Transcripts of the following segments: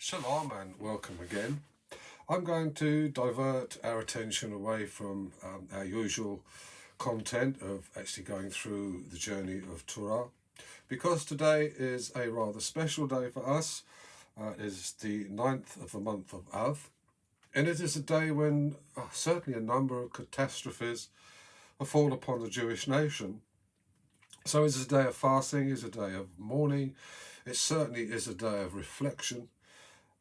Shalom and welcome again. I'm going to divert our attention away from our usual content of actually going through the journey of Torah, because today is a rather special day for us. It is the 9th of the month of Av, and it is a day when certainly a number of catastrophes have fallen upon the Jewish nation. So it's a day of fasting, it's a day of mourning, it certainly is a day of reflection.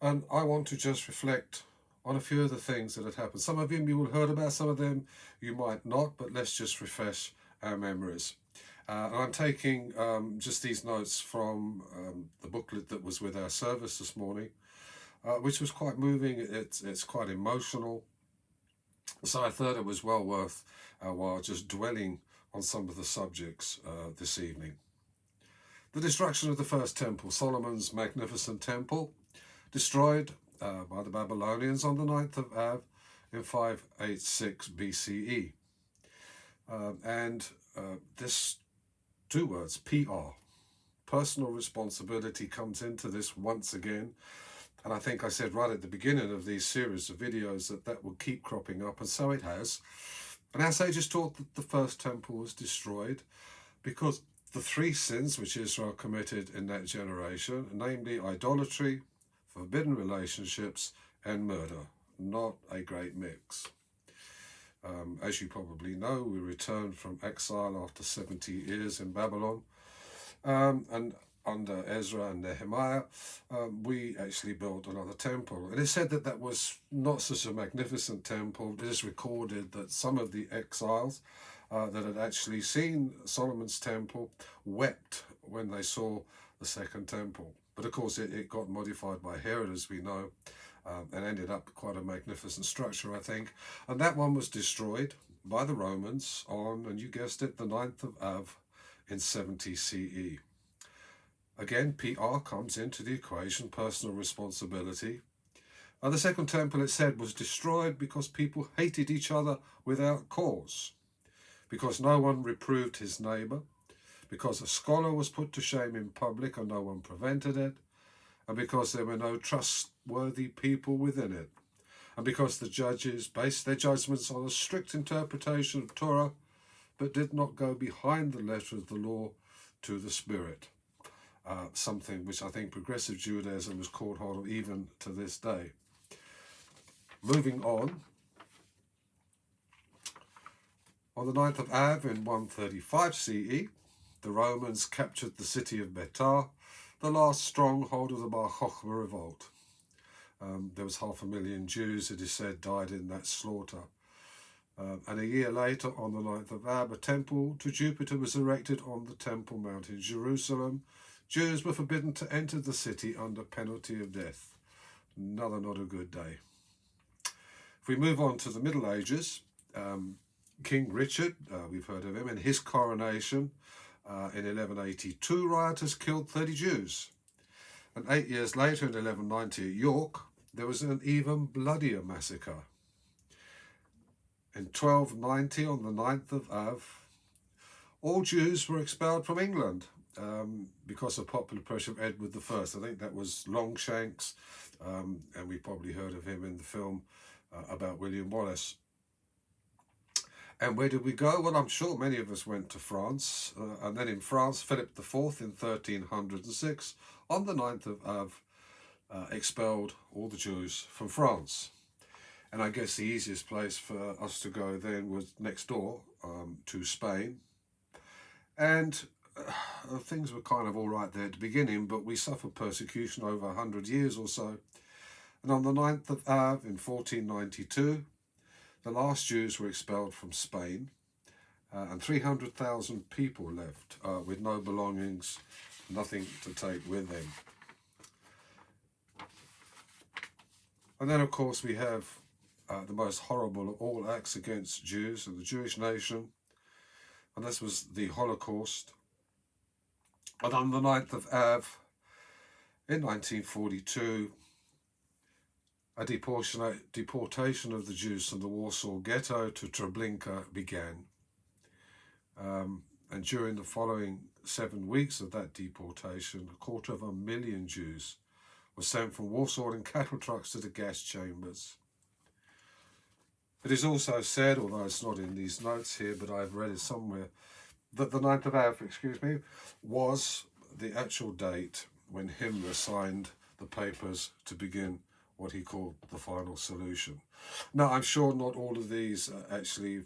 And I want to just reflect on a few of the things that had happened. Some of them you will have heard about, some of them you might not, but let's just refresh our memories. And I'm taking just these notes from the booklet that was with our service this morning, which was quite moving. It's quite emotional. So I thought it was well worth our while just dwelling on some of the subjects this evening. The destruction of the first temple, Solomon's magnificent temple, destroyed by the Babylonians on the 9th of Av in 586 BCE. This two words, PR, personal responsibility, comes into this once again. And I think I said right at the beginning of these series of videos that will keep cropping up, and so it has. And our sages taught that the first temple was destroyed because the three sins which Israel committed in that generation, namely idolatry, forbidden relationships, and murder. Not a great mix. As you probably know, we returned from exile after 70 years in Babylon, and under Ezra and Nehemiah, we actually built another temple. And it said that that was not such a magnificent temple. It is recorded that some of the exiles that had actually seen Solomon's temple wept when they saw the second temple. But of course it got modified by Herod, as we know, and ended up quite a magnificent structure, I think. And that one was destroyed by the Romans on, and you guessed it, the 9th of Av in 70 CE. Again, PR comes into the equation, personal responsibility. And the second temple, it said, was destroyed because people hated each other without cause, because no one reproved his neighbor, because a scholar was put to shame in public and no one prevented it, and because there were no trustworthy people within it, and because the judges based their judgments on a strict interpretation of Torah, but did not go behind the letter of the law to the spirit, something which I think progressive Judaism has caught hold of even to this day. Moving on the 9th of Av in 135 CE, the Romans captured the city of Betar, the last stronghold of the Bar Kokhba revolt. There was 500,000 Jews, it is said, died in that slaughter. And a year later, on the 9th of Ab, a temple to Jupiter was erected on the Temple Mount in Jerusalem. Jews were forbidden to enter the city under penalty of death. Another not a good day. If we move on to the Middle Ages, King Richard, we've heard of him, in his coronation in 1182, rioters killed 30 Jews. And 8 years later, in 1190 at York, there was an even bloodier massacre. In 1290, on the 9th of Av, all Jews were expelled from England because of popular pressure of Edward I. I think that was Longshanks, and we probably heard of him in the film about William Wallace. And where did we go? Well, I'm sure many of us went to France. And then in France, Philip IV in 1306, on the 9th of Av, expelled all the Jews from France. And I guess the easiest place for us to go then was next door to Spain. And things were kind of all right there at the beginning, but we suffered persecution over 100 years or so. And on the 9th of Av in 1492, the last Jews were expelled from Spain, and 300,000 people left with no belongings, nothing to take with them. And then, of course, we have the most horrible of all acts against Jews and the Jewish nation, and this was the Holocaust. And on the 9th of Av in 1942, a deportation of the Jews from the Warsaw Ghetto to Treblinka began. And during the following 7 weeks of that deportation, 250,000 Jews were sent from Warsaw in cattle trucks to the gas chambers. It is also said, although it's not in these notes here, but I've read it somewhere, that the 9th of Av, was the actual date when Himmler signed the papers to begin what he called the final solution. Now, I'm sure not all of these are actually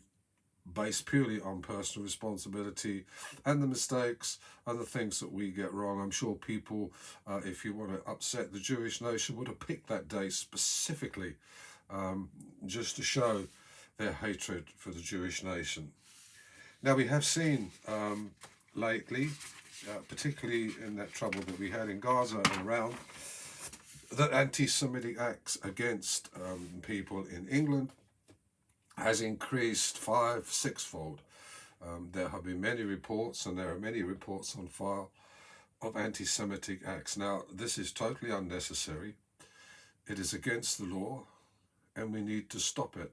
based purely on personal responsibility and the mistakes and the things that we get wrong. I'm sure people, if you want to upset the Jewish nation, would have picked that day specifically just to show their hatred for the Jewish nation. Now, we have seen lately, particularly in that trouble that we had in Gaza and around, that anti-Semitic acts against people in England has increased 5-6-fold. There have been many reports, and there are many reports on file, of anti-Semitic acts. Now, this is totally unnecessary. It is against the law, and we need to stop it.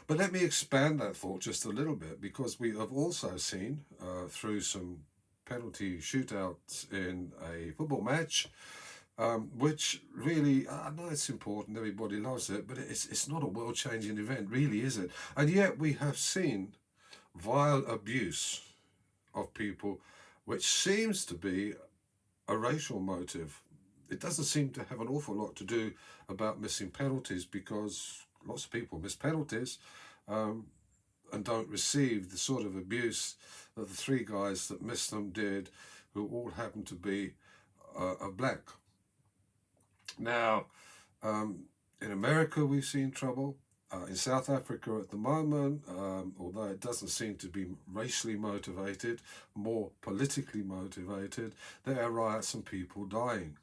But let me expand that thought just a little bit, because we have also seen through some penalty shootouts in a football match, which really, I know it's important, everybody loves it, but it's not a world-changing event, really, is it? And yet we have seen vile abuse of people, which seems to be a racial motive. It doesn't seem to have an awful lot to do about missing penalties, because lots of people miss penalties and don't receive the sort of abuse that the 3 guys that missed them did, who all happen to be black. Now, in America, we've seen trouble. In South Africa at the moment, although it doesn't seem to be racially motivated, more politically motivated, there are riots and people dying.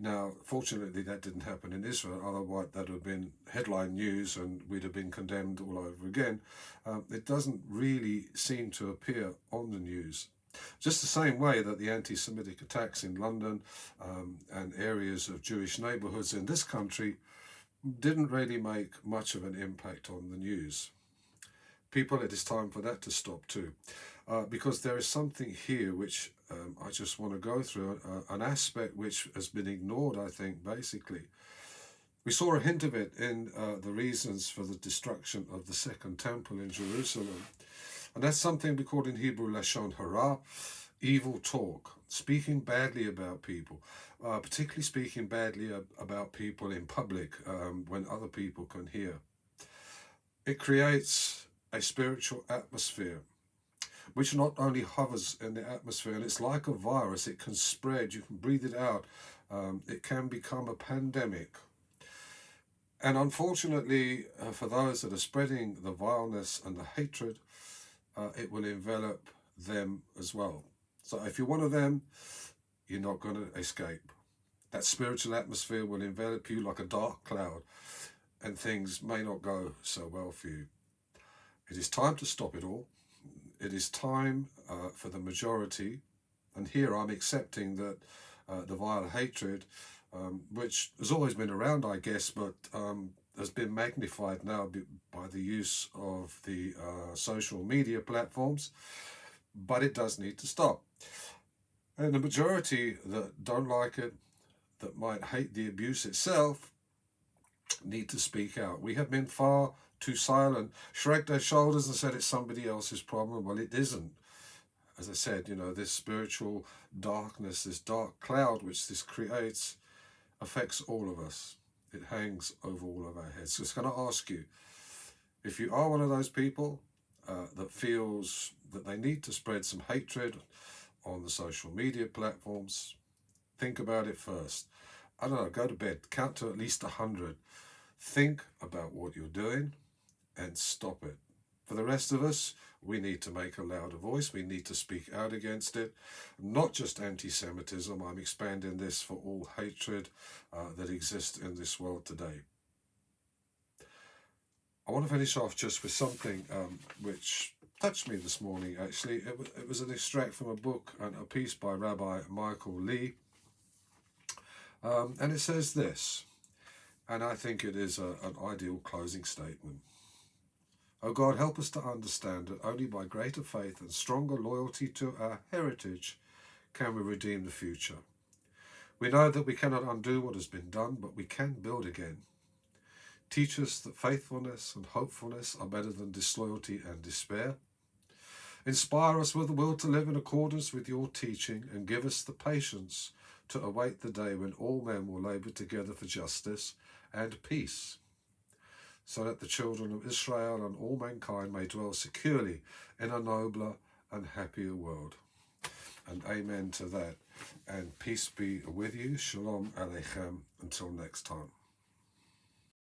Now, fortunately, that didn't happen in Israel, otherwise that would have been headline news and we'd have been condemned all over again. It doesn't really seem to appear on the news. Just the same way that the anti-Semitic attacks in London and areas of Jewish neighbourhoods in this country didn't really make much of an impact on the news. People, it is time for that to stop too, because there is something here which I just want to go through, an aspect which has been ignored, I think, basically. We saw a hint of it in the reasons for the destruction of the Second Temple in Jerusalem. And that's something we call in Hebrew lashon hara, evil talk, speaking badly about people, particularly speaking badly about people in public when other people can hear. It creates a spiritual atmosphere which not only hovers in the atmosphere, and it's like a virus, it can spread, you can breathe it out, it can become a pandemic. And unfortunately, for those that are spreading the vileness and the hatred, it will envelop them as well. So if you're one of them, you're not going to escape. That spiritual atmosphere will envelop you like a dark cloud, and things may not go so well for you. It is time to stop it all. It is time for the majority, and here I'm accepting that the vile hatred, which has always been around, I guess, but has been magnified now by the use of the social media platforms, but it does need to stop. And the majority that don't like it, that might hate the abuse itself, need to speak out. We have been far too silent, shrugged their shoulders and said it's somebody else's problem. Well, it isn't. As I said, you know, this spiritual darkness, this dark cloud which this creates, affects all of us. It hangs over all of our heads. So it's going to ask you, if you are one of those people that feels that they need to spread some hatred on the social media platforms, think about it first. I don't know, go to bed, count to at least 100. Think about what you're doing and stop it. For the rest of us, we need to make a louder voice. We need to speak out against it. Not just anti-Semitism. I'm expanding this for all hatred that exists in this world today. I want to finish off just with something which touched me this morning, actually. It was an extract from a book and a piece by Rabbi Michael Lee. And it says this, and I think it is an ideal closing statement. O God, help us to understand that only by greater faith and stronger loyalty to our heritage can we redeem the future. We know that we cannot undo what has been done, but we can build again. Teach us that faithfulness and hopefulness are better than disloyalty and despair. Inspire us with the will to live in accordance with your teaching, and give us the patience to await the day when all men will labour together for justice and peace, so that the children of Israel and all mankind may dwell securely in a nobler and happier world. And amen to that. And peace be with you. Shalom Aleichem. Until next time.